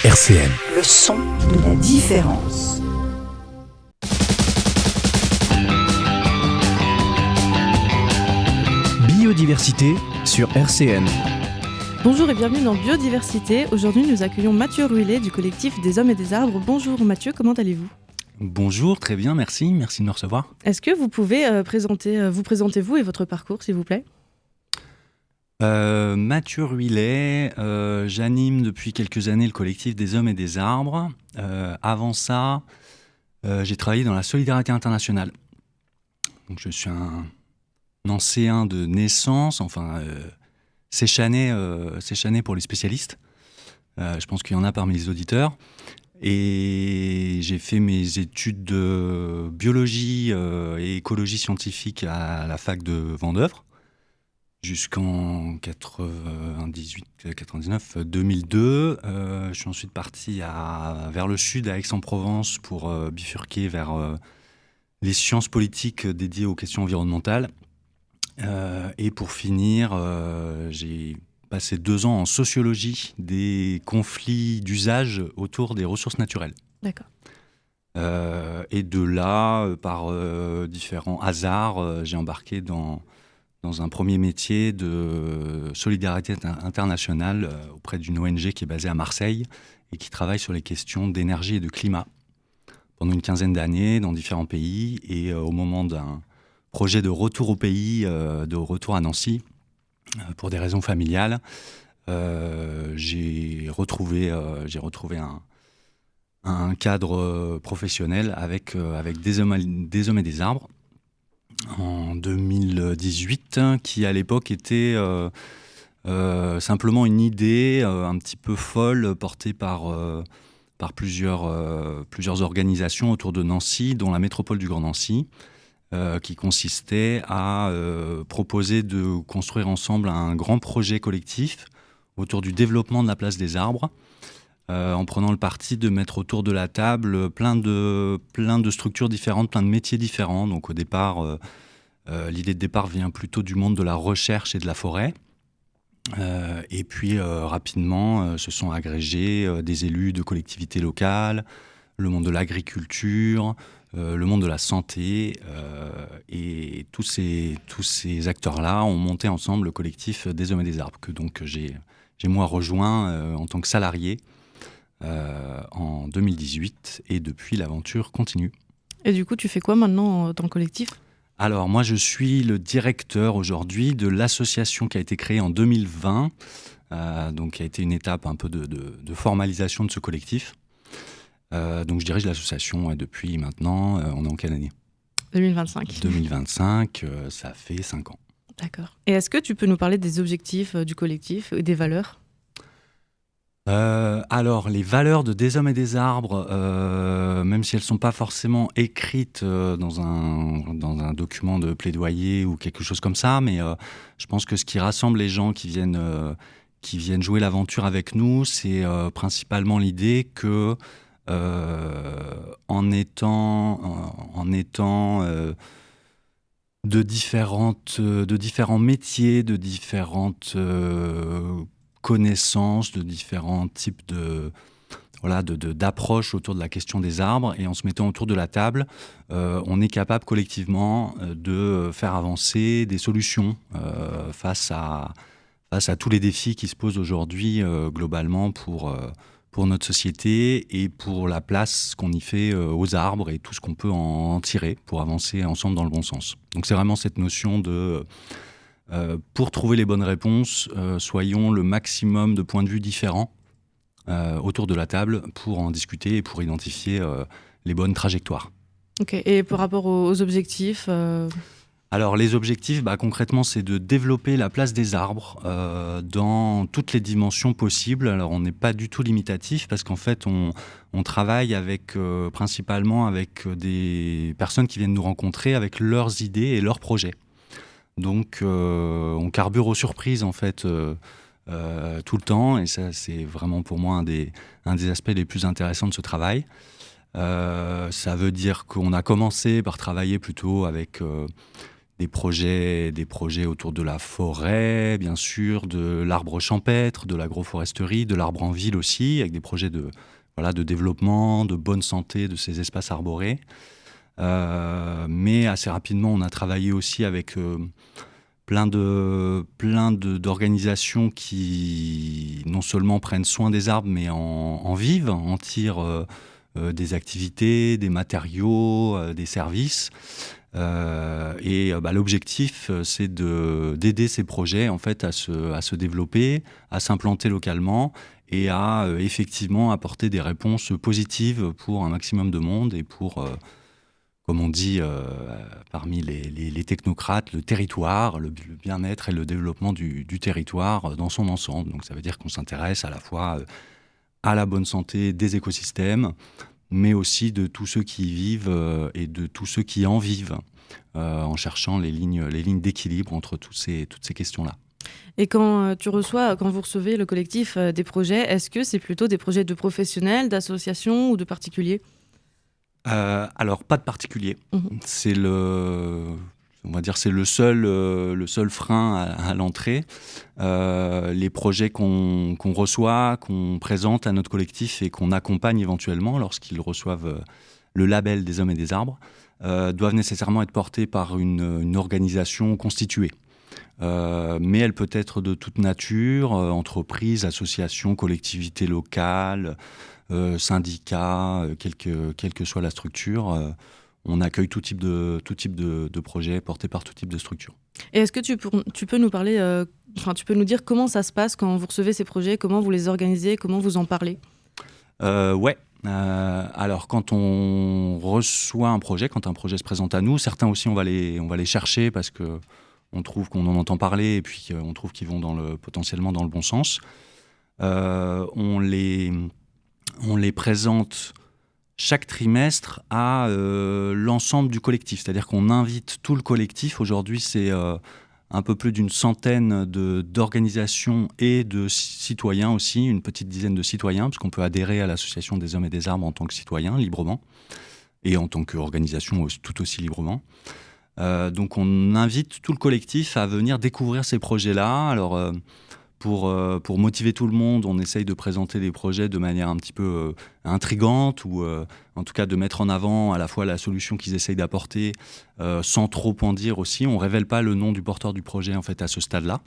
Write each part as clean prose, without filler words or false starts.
RCN. Le son de la différence. Biodiversité sur RCN. Bonjour et bienvenue dans Biodiversité. Aujourd'hui, nous accueillons Mathieu Ruillet du collectif des Hommes et des Arbres. Bonjour Mathieu, comment allez-vous ? Bonjour, très bien, merci de me recevoir. Est-ce que vous pouvez vous présenter vous et votre parcours, s'il vous plaît ? Mathieu Ruillet, j'anime depuis quelques années le collectif des Hommes et des Arbres. Avant ça, j'ai travaillé dans la solidarité internationale. Donc, je suis un ancien de naissance, séchané pour les spécialistes. Je pense qu'il y en a parmi les auditeurs. Et j'ai fait mes études de biologie et écologie scientifique à la fac de Vendeuvre jusqu'en 2002. Je suis ensuite parti vers le sud, à Aix-en-Provence, pour bifurquer vers les sciences politiques dédiées aux questions environnementales. Et pour finir, j'ai passé 2 ans en sociologie des conflits d'usage autour des ressources naturelles. D'accord. Et de là, par différents hasards, j'ai embarqué dans un premier métier de solidarité internationale auprès d'une ONG qui est basée à Marseille et qui travaille sur les questions d'énergie et de climat pendant une 15aine d'années dans différents pays. Et au moment d'un projet de retour au pays, de retour à Nancy, pour des raisons familiales, j'ai retrouvé un cadre professionnel avec des hommes et des arbres en 2018, qui à l'époque était simplement une idée un petit peu folle portée par plusieurs organisations autour de Nancy, dont la métropole du Grand Nancy, qui consistait à proposer de construire ensemble un grand projet collectif autour du développement de la place des arbres, en prenant le parti de mettre autour de la table plein de structures différentes, plein de métiers différents. Donc au départ, l'idée de départ vient plutôt du monde de la recherche et de la forêt. Et puis rapidement se sont agrégés des élus de collectivités locales, le monde de l'agriculture, le monde de la santé, et tous ces acteurs-là ont monté ensemble le collectif des Hommes et des Arbres, que donc j'ai moi rejoint en tant que salarié en 2018, et depuis l'aventure continue. Et du coup, tu fais quoi maintenant dans le collectif ? Alors moi, je suis le directeur aujourd'hui de l'association qui a été créée en 2020, donc qui a été une étape un peu de formalisation de ce collectif. Donc je dirige l'association depuis maintenant, on est en quelle année ? 2025. 2025, ça fait 5 ans. D'accord. Et est-ce que tu peux nous parler des objectifs du collectif et des valeurs ? Alors, les valeurs de Des Hommes et des Arbres, même si elles ne sont pas forcément écrites dans un document de plaidoyer ou quelque chose comme ça, mais je pense que ce qui rassemble les gens qui viennent jouer l'aventure avec nous, c'est principalement l'idée que en étant de différents métiers, de différentes connaissances, de différents types d'approches autour de la question des arbres, et en se mettant autour de la table, on est capable collectivement de faire avancer des solutions face à tous les défis qui se posent aujourd'hui globalement pour notre société et pour la place qu'on y fait aux arbres et tout ce qu'on peut en tirer pour avancer ensemble dans le bon sens. Donc c'est vraiment cette notion de pour trouver les bonnes réponses, soyons le maximum de points de vue différents autour de la table pour en discuter et pour identifier les bonnes trajectoires. Ok. Et par rapport aux objectifs Alors les objectifs, concrètement, c'est de développer la place des arbres dans toutes les dimensions possibles. Alors on n'est pas du tout limitatif parce qu'en fait on travaille principalement avec des personnes qui viennent nous rencontrer avec leurs idées et leurs projets. Donc on carbure aux surprises en fait tout le temps, et ça c'est vraiment pour moi un des aspects les plus intéressants de ce travail. Ça veut dire qu'on a commencé par travailler plutôt avec des projets autour de la forêt, bien sûr, de l'arbre champêtre, de l'agroforesterie, de l'arbre en ville aussi, avec des projets de développement, de bonne santé de ces espaces arborés. Mais assez rapidement, on a travaillé aussi avec plein d'organisations qui non seulement prennent soin des arbres, mais en vivent, en tirent des activités, des matériaux, des services. L'objectif, c'est d'aider ces projets en fait à se développer, à s'implanter localement et à effectivement apporter des réponses positives pour un maximum de monde et pour, comme on dit parmi les technocrates, le territoire, le bien-être et le développement du territoire dans son ensemble. Donc ça veut dire qu'on s'intéresse à la fois à la bonne santé des écosystèmes, mais aussi de tous ceux qui y vivent et de tous ceux qui en vivent, en cherchant les lignes d'équilibre entre toutes ces questions-là. Et quand vous recevez le collectif des projets, est-ce que c'est plutôt des projets de professionnels, d'associations ou de particuliers ? Alors, pas de particulier. C'est le seul frein à l'entrée. Les projets qu'on reçoit, qu'on présente à notre collectif et qu'on accompagne éventuellement lorsqu'ils reçoivent le label des Hommes et des Arbres, doivent nécessairement être portés par une organisation constituée. Mais elle peut être de toute nature, entreprise, association, collectivité locale, syndicats, quelle que soit la structure. On accueille tout type de projet porté par tout type de structure. Et est-ce que tu peux nous parler, tu peux nous dire comment ça se passe quand vous recevez ces projets, comment vous les organisez, comment vous en parlez ? Ouais. Alors quand on reçoit un projet, quand un projet se présente à nous, certains aussi on va les chercher parce que on trouve qu'on en entend parler et puis on trouve qu'ils vont potentiellement dans le bon sens. On les présente chaque trimestre à l'ensemble du collectif. C'est-à-dire qu'on invite tout le collectif. Aujourd'hui, c'est un peu plus d'une centaine d'organisations et de citoyens aussi, une petite dizaine de citoyens, parce qu'on peut adhérer à l'Association des Hommes et des Arbres en tant que citoyen, librement, et en tant qu'organisation tout aussi librement. Donc on invite tout le collectif à venir découvrir ces projets-là. Alors pour motiver tout le monde, on essaye de présenter des projets de manière un petit peu intrigante ou en tout cas de mettre en avant à la fois la solution qu'ils essayent d'apporter sans trop en dire aussi. On ne révèle pas le nom du porteur du projet en fait à ce stade-là.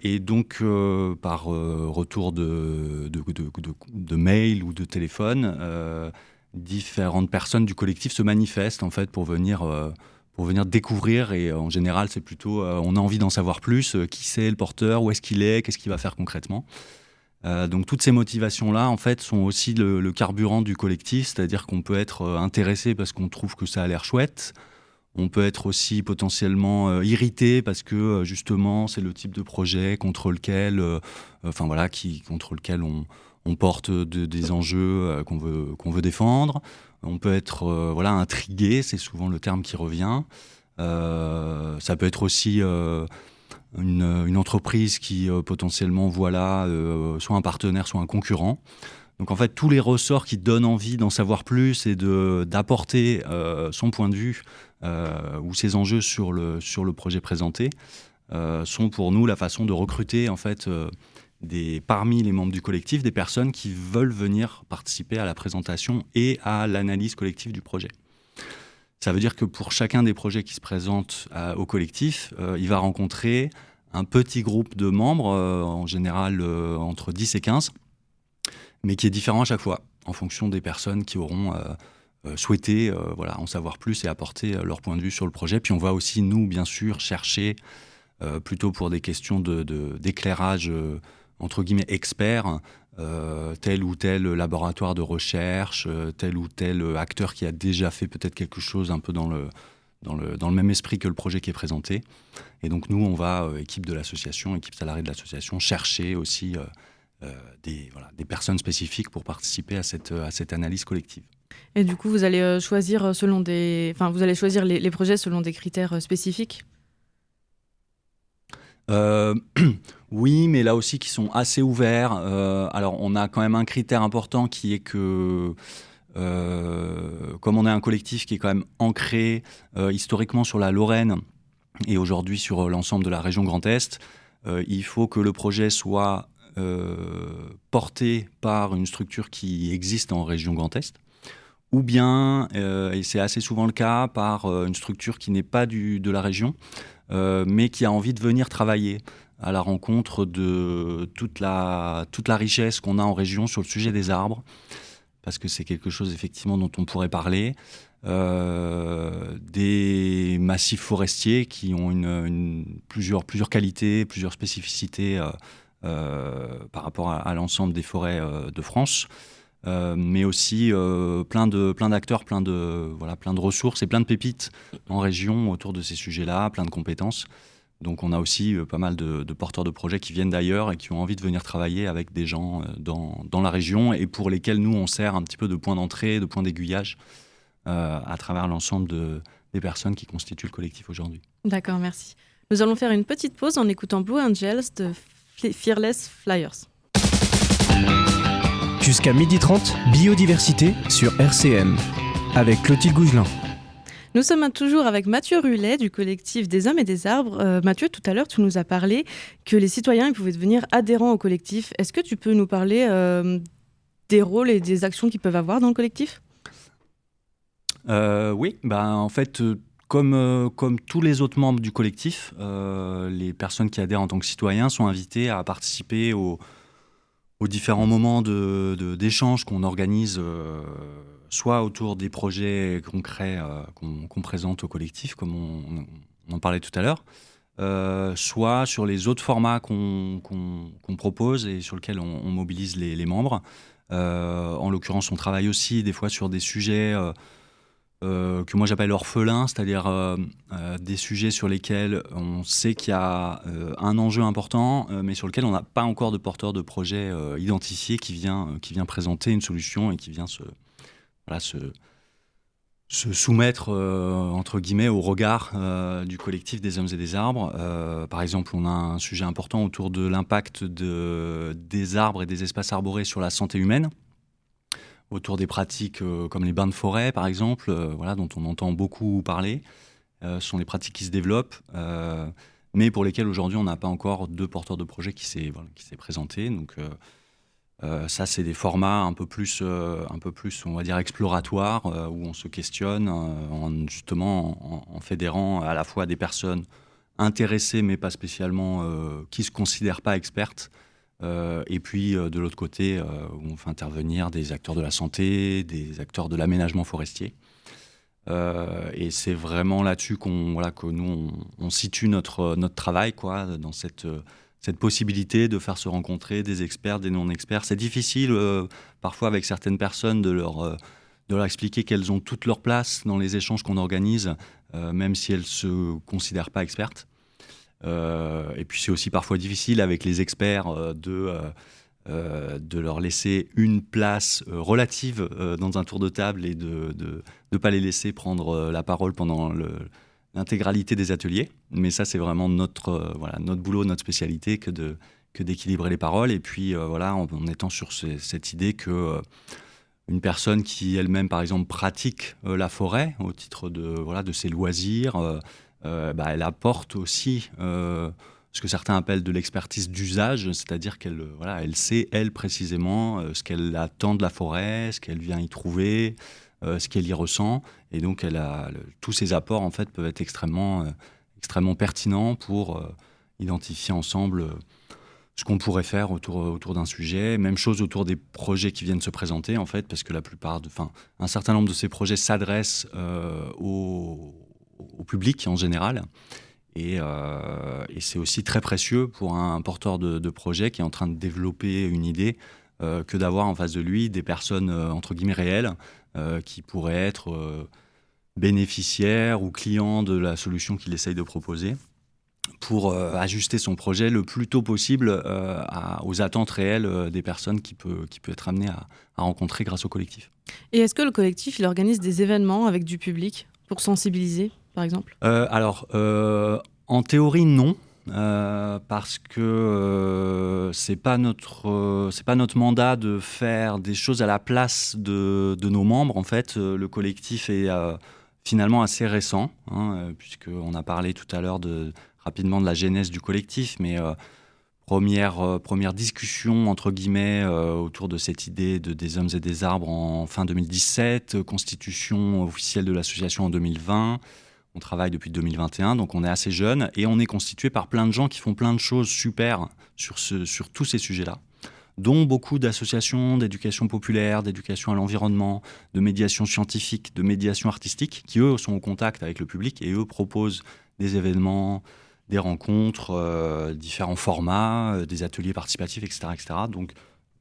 Et donc par retour de mail ou de téléphone, différentes personnes du collectif se manifestent en fait pour venir découvrir, et en général c'est plutôt on a envie d'en savoir plus, qui c'est le porteur, où est-ce qu'il est, qu'est-ce qu'il va faire concrètement. Donc toutes ces motivations-là en fait sont aussi le carburant du collectif, c'est-à-dire qu'on peut être intéressé parce qu'on trouve que ça a l'air chouette, on peut être aussi potentiellement irrité parce que justement c'est le type de projet contre lequel on porte des enjeux qu'on veut défendre. On peut être intrigué, c'est souvent le terme qui revient. Ça peut être aussi une entreprise qui potentiellement voit là soit un partenaire, soit un concurrent. Donc en fait, tous les ressorts qui donnent envie d'en savoir plus et d'apporter son point de vue ou ses enjeux sur le projet présenté sont pour nous la façon de recruter en fait parmi les membres du collectif, des personnes qui veulent venir participer à la présentation et à l'analyse collective du projet. Ça veut dire que pour chacun des projets qui se présentent au collectif, il va rencontrer un petit groupe de membres, en général entre 10 et 15, mais qui est différent à chaque fois, en fonction des personnes qui auront souhaité en savoir plus et apporter leur point de vue sur le projet. Puis on va aussi, nous, bien sûr, chercher, plutôt pour des questions d'éclairage entre guillemets experts, tel ou tel laboratoire de recherche, tel ou tel acteur qui a déjà fait peut-être quelque chose un peu dans le même esprit que le projet qui est présenté. Et donc nous, on va, équipe de l'association, équipe salariée de l'association, chercher aussi des personnes spécifiques pour participer à cette analyse collective. Et du coup, vous allez choisir les projets selon des critères spécifiques ? Oui, mais là aussi qui sont assez ouverts. Alors, on a quand même un critère important qui est que comme on est un collectif qui est quand même ancré historiquement sur la Lorraine et aujourd'hui sur l'ensemble de la région Grand Est, il faut que le projet soit porté par une structure qui existe en région Grand Est, ou bien, et c'est assez souvent le cas, par une structure qui n'est pas de la région, mais qui a envie de venir travailler à la rencontre de toute la richesse qu'on a en région sur le sujet des arbres, parce que c'est quelque chose effectivement dont on pourrait parler, des massifs forestiers qui ont plusieurs qualités, plusieurs spécificités par rapport à l'ensemble des forêts de France, mais aussi plein d'acteurs, plein de ressources et plein de pépites en région autour de ces sujets-là, plein de compétences. Donc on a aussi pas mal de porteurs de projets qui viennent d'ailleurs et qui ont envie de venir travailler avec des gens dans la région et pour lesquels nous on sert un petit peu de point d'entrée, de point d'aiguillage à travers l'ensemble des personnes qui constituent le collectif aujourd'hui. D'accord, merci. Nous allons faire une petite pause en écoutant Blue Angels de Fearless Flyers. Jusqu'à 12h30, biodiversité sur RCN, avec Clotilde Gougelin. Nous sommes toujours avec Mathieu Rulet du collectif des Hommes et des Arbres. Mathieu, tout à l'heure, tu nous as parlé que les citoyens ils pouvaient devenir adhérents au collectif. Est-ce que tu peux nous parler des rôles et des actions qu'ils peuvent avoir dans le collectif ? Oui, en fait, comme tous les autres membres du collectif, les personnes qui adhèrent en tant que citoyens sont invitées à participer aux différents moments d'échange qu'on organise, soit autour des projets concrets qu'on présente au collectif, comme on en parlait tout à l'heure, soit sur les autres formats qu'on propose et sur lesquels on mobilise les membres. En l'occurrence, on travaille aussi des fois sur des sujets que moi j'appelle orphelins, c'est-à-dire des sujets sur lesquels on sait qu'il y a un enjeu important, mais sur lequel on n'a pas encore de porteur de projet identifié qui vient présenter une solution et qui vient se soumettre entre guillemets au regard du collectif des Hommes et des Arbres. Par exemple, on a un sujet important autour de l'impact des arbres et des espaces arborés sur la santé humaine, autour des pratiques comme les bains de forêt, par exemple, dont on entend beaucoup parler. Ce sont les pratiques qui se développent, mais pour lesquelles aujourd'hui on n'a pas encore de porteur de projet qui s'est présenté. Donc ça, c'est des formats un peu plus, on va dire, exploratoires, où on se questionne en fédérant à la fois des personnes intéressées, mais pas spécialement, qui ne se considèrent pas expertes, et puis de l'autre côté, où on fait intervenir des acteurs de la santé, des acteurs de l'aménagement forestier. Et c'est vraiment là-dessus que nous, on situe notre travail, dans cette possibilité de faire se rencontrer des experts, des non-experts. C'est difficile parfois avec certaines personnes de leur expliquer qu'elles ont toute leur place dans les échanges qu'on organise, même si elles ne se considèrent pas expertes. Et puis c'est aussi parfois difficile avec les experts de leur laisser une place relative dans un tour de table et de ne pas les laisser prendre la parole pendant l'intégralité des ateliers. Mais ça, c'est vraiment notre boulot, notre spécialité que d'équilibrer les paroles. Et puis en étant sur cette idée que une personne qui elle-même, par exemple, pratique la forêt au titre de ses loisirs, elle apporte aussi ce que certains appellent de l'expertise d'usage, c'est-à-dire qu'elle elle sait, elle, précisément, ce qu'elle attend de la forêt, ce qu'elle vient y trouver, ce qu'elle y ressent. Et donc, tous ces apports, en fait, peuvent être extrêmement pertinents pour identifier ensemble ce qu'on pourrait faire autour d'un sujet. Même chose autour des projets qui viennent se présenter, en fait, parce que un certain nombre de ces projets s'adressent au public en général. Et c'est aussi très précieux pour un porteur de projet qui est en train de développer une idée que d'avoir en face de lui des personnes entre guillemets réelles qui pourraient être bénéficiaires ou clients de la solution qu'il essaye de proposer pour ajuster son projet le plus tôt possible aux attentes réelles des personnes qu'il peut être amené à rencontrer grâce au collectif. Et est-ce que le collectif il organise des événements avec du public pour sensibiliser, par exemple ? En théorie, non. parce que c'est pas notre mandat de faire des choses à la place de nos membres. En fait, le collectif est finalement assez récent, puisqu'on a parlé tout à l'heure rapidement de la genèse du collectif, mais première discussion, entre guillemets, autour de cette idée des hommes et des arbres en fin 2017, constitution officielle de l'association en 2020. On travaille depuis 2021, donc on est assez jeune et on est constitué par plein de gens qui font plein de choses super sur tous ces sujets-là, dont beaucoup d'associations d'éducation populaire, d'éducation à l'environnement, de médiation scientifique, de médiation artistique, qui eux sont en contact avec le public et eux proposent des événements, des rencontres, différents formats, des ateliers participatifs, etc., etc. Donc,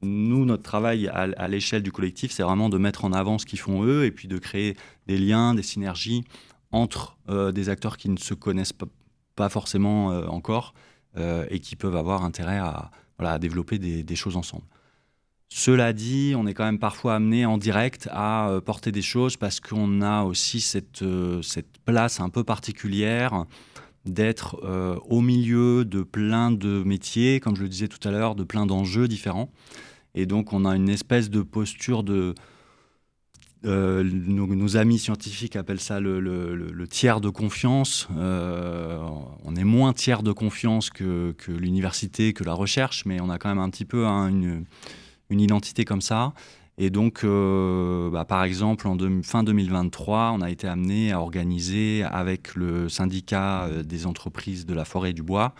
nous, notre travail à l'échelle du collectif, c'est vraiment de mettre en avant ce qu'ils font eux et puis de créer des liens, des synergies entre des acteurs qui ne se connaissent pas forcément encore et qui peuvent avoir intérêt à développer des choses ensemble. Cela dit, on est quand même parfois amené en direct à porter des choses parce qu'on a aussi cette place un peu particulière d'être au milieu de plein de métiers, comme je le disais tout à l'heure, de plein d'enjeux différents. Et donc, on a une espèce de posture de... nos amis scientifiques appellent ça le tiers de confiance. On est moins tiers de confiance que l'université, que la recherche, mais on a quand même un petit peu une identité comme ça. Et donc, par exemple, fin 2023, on a été amené à organiser avec le syndicat des entreprises de la forêt et du bois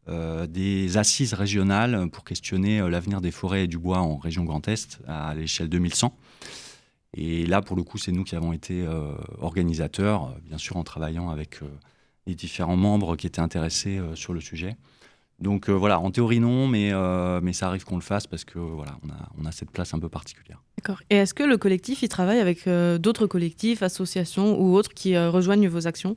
des assises régionales pour questionner l'avenir des forêts et du bois en région Grand Est à l'échelle 2100. Et là, pour le coup, c'est nous qui avons été organisateurs, bien sûr en travaillant avec les différents membres qui étaient intéressés sur le sujet. Donc voilà, en théorie non, mais ça arrive qu'on le fasse parce que voilà, on a cette place un peu particulière. D'accord. Et est-ce que le collectif, il travaille avec d'autres collectifs, associations ou autres qui rejoignent vos actions ?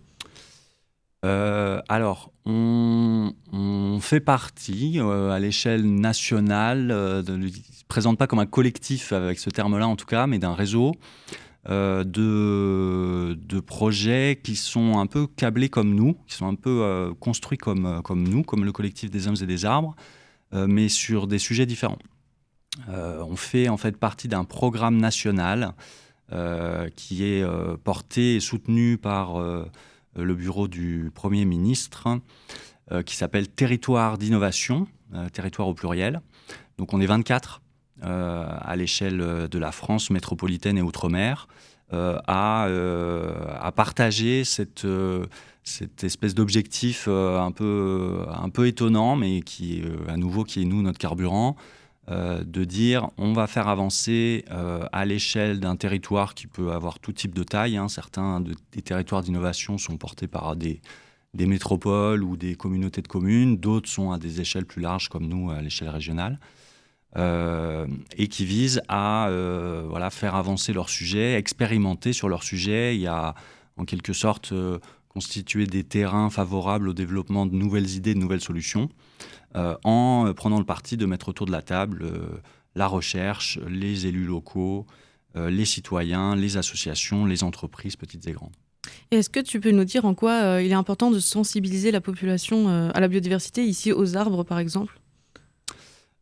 Alors, on fait partie à l'échelle nationale, ne se présente pas comme un collectif avec ce terme-là en tout cas, mais d'un réseau de projets qui sont un peu câblés comme nous, qui sont un peu construits comme nous, comme le collectif des hommes et des arbres, mais sur des sujets différents. On fait en fait partie d'un programme national qui est porté et soutenu par le bureau du Premier ministre, qui s'appelle Territoire d'innovation, territoire au pluriel. Donc on est 24 à l'échelle de la France métropolitaine et outre-mer à partager cette espèce d'objectif un peu étonnant, mais qui à nouveau qui est notre carburant, de dire on va faire avancer à l'échelle d'un territoire qui peut avoir tout type de taille. Certains des territoires d'innovation sont portés par des métropoles ou des communautés de communes, d'autres sont à des échelles plus larges comme nous à l'échelle régionale, et qui visent à faire avancer leur sujet, expérimenter sur leur sujet. Il y a en quelque sorte constituer des terrains favorables au développement de nouvelles idées, de nouvelles solutions, en prenant le parti de mettre autour de la table la recherche, les élus locaux, les citoyens, les associations, les entreprises, petites et grandes. Et est-ce que tu peux nous dire en quoi il est important de sensibiliser la population à la biodiversité, ici aux arbres par exemple ?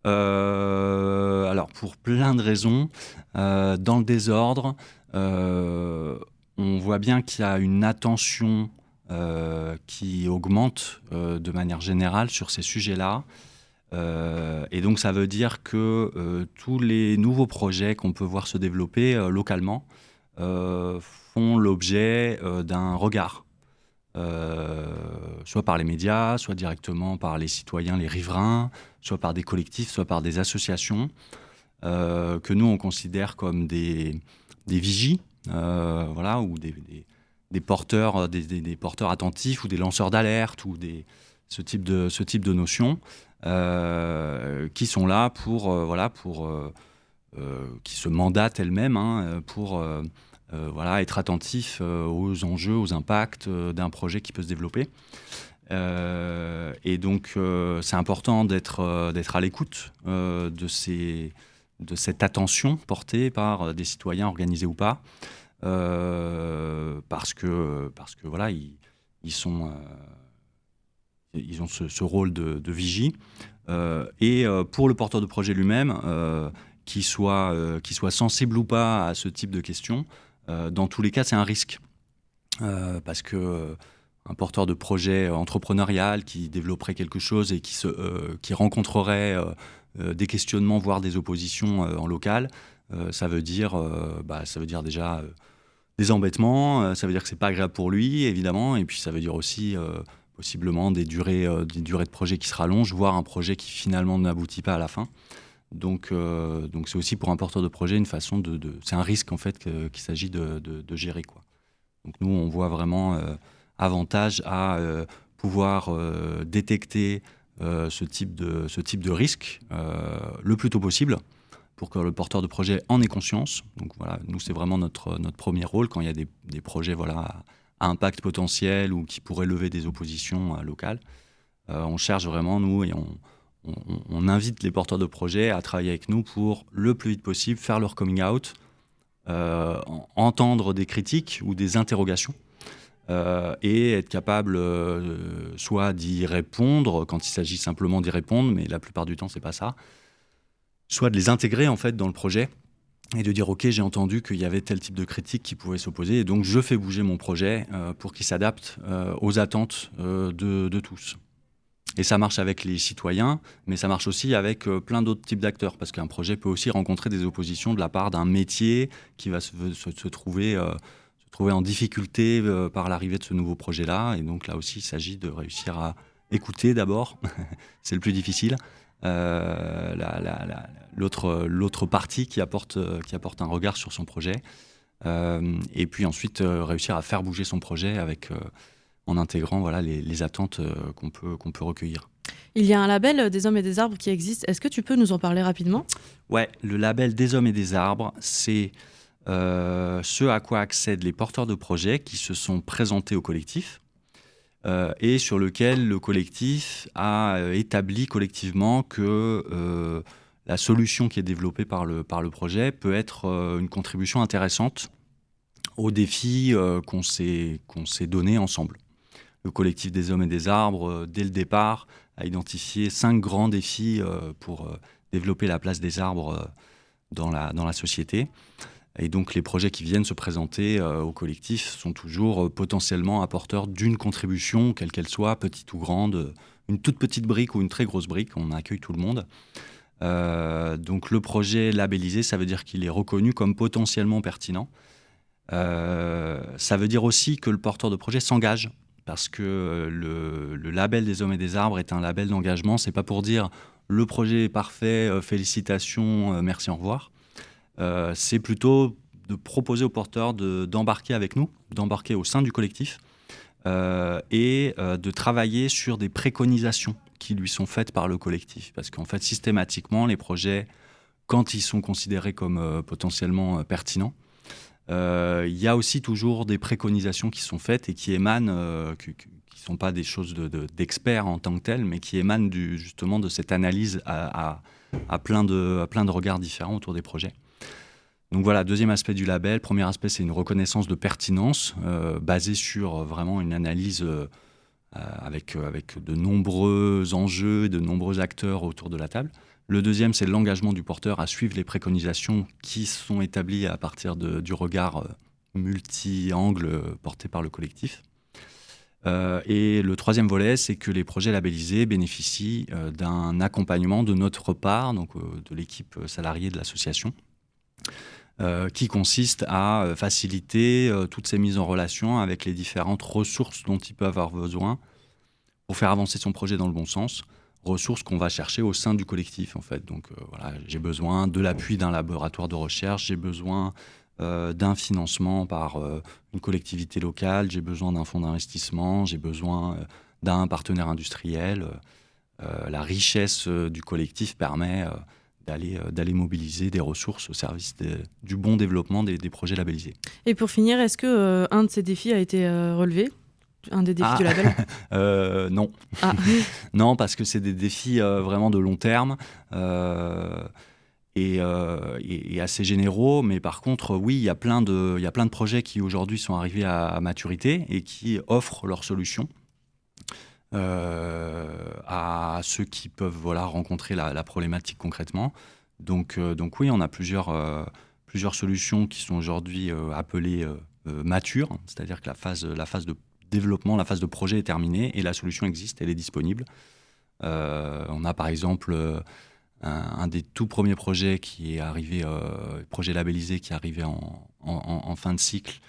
Alors pour plein de raisons, dans le désordre, on voit bien qu'il y a une attention qui augmente de manière générale sur ces sujets-là. Et donc ça veut dire que tous les nouveaux projets qu'on peut voir se développer localement font l'objet d'un regard, soit par les médias, soit directement par les citoyens, les riverains, soit par des collectifs, soit par des associations, que nous on considère comme des vigies, ou des porteurs, des porteurs attentifs ou des lanceurs d'alerte ou ce type de notions qui sont là pour qui se mandatent elles-mêmes pour être attentifs aux enjeux, aux impacts d'un projet qui peut se développer. Et donc c'est important d'être à l'écoute de cette attention portée par des citoyens organisés ou pas. Parce que voilà, ils sont ils ont ce rôle de vigie. Et pour le porteur de projet lui-même, qu'il soit sensible ou pas à ce type de questions, dans tous les cas, c'est un risque. Parce que un porteur de projet entrepreneurial qui développerait quelque chose et qui rencontrerait des questionnements, voire des oppositions en local, ça veut dire déjà des embêtements, ça veut dire que c'est pas agréable pour lui, évidemment, et puis ça veut dire aussi possiblement des durées de projet qui se rallongent, voire un projet qui finalement n'aboutit pas à la fin. Donc c'est aussi pour un porteur de projet une façon c'est un risque en fait qu'il s'agit de gérer, quoi. Donc nous on voit vraiment avantage à pouvoir détecter ce type de risque le plus tôt possible pour que le porteur de projet en ait conscience. Donc voilà, nous c'est vraiment notre premier rôle quand il y a des projets à impact potentiel ou qui pourraient lever des oppositions locales. On cherche vraiment, nous, et on invite les porteurs de projets à travailler avec nous pour le plus vite possible faire leur coming out, entendre des critiques ou des interrogations et être capable soit d'y répondre quand il s'agit simplement d'y répondre, mais la plupart du temps c'est pas ça, soit de les intégrer en fait dans le projet et de dire ok, j'ai entendu qu'il y avait tel type de critique qui pouvait s'opposer et donc je fais bouger mon projet pour qu'il s'adapte aux attentes de tous. Et ça marche avec les citoyens, mais ça marche aussi avec plein d'autres types d'acteurs, parce qu'un projet peut aussi rencontrer des oppositions de la part d'un métier qui va se trouver en difficulté par l'arrivée de ce nouveau projet-là. Et donc là aussi, il s'agit de réussir à écouter d'abord, c'est le plus difficile, l'autre partie qui apporte un regard sur son projet, et puis ensuite réussir à faire bouger son projet en intégrant les attentes qu'on peut recueillir. Il y a un label des Hommes et des Arbres qui existe. Est-ce que tu peux nous en parler rapidement ? Ouais, le label des Hommes et des Arbres, c'est ce à quoi accèdent les porteurs de projets qui se sont présentés au collectif et sur lequel le collectif a établi collectivement que la solution qui est développée par le projet peut être une contribution intéressante aux défis qu'on s'est donnés ensemble. Le collectif des Hommes et des Arbres, dès le départ, a identifié 5 grands défis pour développer la place des arbres dans la société. Et donc les projets qui viennent se présenter au collectif sont toujours potentiellement apporteurs d'une contribution, quelle qu'elle soit, petite ou grande, une toute petite brique ou une très grosse brique, on accueille tout le monde. Donc le projet labellisé, ça veut dire qu'il est reconnu comme potentiellement pertinent. Ça veut dire aussi que le porteur de projet s'engage, parce que le label des Hommes et des Arbres est un label d'engagement. C'est pas pour dire le projet est parfait, félicitations, merci, au revoir. C'est plutôt de proposer aux porteurs d'embarquer avec nous, d'embarquer au sein du collectif et de travailler sur des préconisations qui lui sont faites par le collectif. Parce qu'en fait, systématiquement, les projets, quand ils sont considérés comme potentiellement pertinents, il y a aussi toujours des préconisations qui sont faites et qui émanent, qui ne sont pas des choses d'experts en tant que telles, mais qui émanent justement de cette analyse à plein de regards différents autour des projets. Donc voilà, deuxième aspect du label. Premier aspect, c'est une reconnaissance de pertinence basée sur vraiment une analyse avec de nombreux enjeux, de nombreux acteurs autour de la table. Le deuxième, c'est l'engagement du porteur à suivre les préconisations qui sont établies à partir du regard multi-angle porté par le collectif. Et le troisième volet, c'est que les projets labellisés bénéficient d'un accompagnement de notre part, donc de l'équipe salariée de l'association, qui consiste à faciliter toutes ces mises en relation avec les différentes ressources dont ils peuvent avoir besoin pour faire avancer son projet dans le bon sens. Ressources qu'on va chercher au sein du collectif, en fait. Donc voilà, j'ai besoin de l'appui d'un laboratoire de recherche, j'ai besoin d'un financement par une collectivité locale, j'ai besoin d'un fonds d'investissement, j'ai besoin d'un partenaire industriel. La richesse du collectif permet d'aller mobiliser des ressources au service du bon développement des projets labellisés. Et pour finir, est-ce que un de ces défis a été relevé ? Un des défis du label ? Non. Ah. Non, parce que c'est des défis vraiment de long terme et assez généraux. Mais par contre, oui, il y a plein de projets qui aujourd'hui sont arrivés à maturité et qui offrent leurs solutions. à ceux qui peuvent rencontrer la problématique concrètement. Donc oui, on a plusieurs solutions qui sont aujourd'hui appelées matures, c'est-à-dire que la phase de développement, la phase de projet est terminée et la solution existe, elle est disponible. On a par exemple un des tout premiers projets qui est arrivé, projet labellisé qui est arrivé en fin de cycle.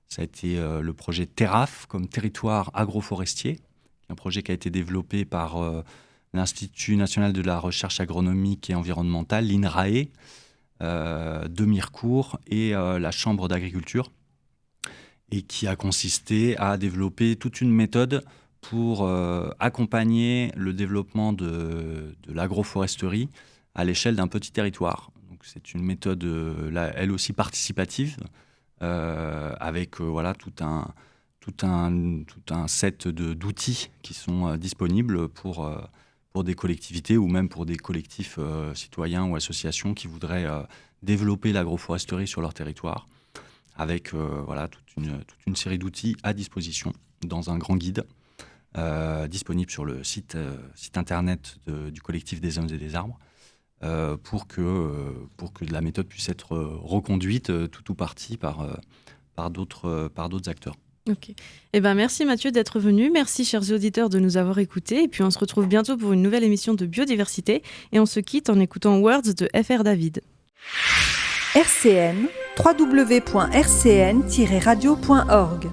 Ça a été le projet TERAF, comme territoire agroforestier, un projet qui a été développé par l'Institut national de la recherche agronomique et environnementale, l'INRAE, de Mirecourt et la Chambre d'agriculture, et qui a consisté à développer toute une méthode pour accompagner le développement de l'agroforesterie à l'échelle d'un petit territoire. Donc, c'est une méthode, elle aussi participative, avec tout un set d'outils qui sont disponibles pour des collectivités ou même pour des collectifs citoyens ou associations qui voudraient développer l'agroforesterie sur leur territoire, avec toute une série d'outils à disposition dans un grand guide disponible sur le site internet du collectif des Hommes et des Arbres, pour que la méthode puisse être reconduite tout ou partie par d'autres acteurs. Ok. Merci Mathieu d'être venu. Merci chers auditeurs de nous avoir écoutés. Et puis on se retrouve bientôt pour une nouvelle émission de Biodiversité. Et on se quitte en écoutant Words de FR David. RCN, www.rcn-radio.org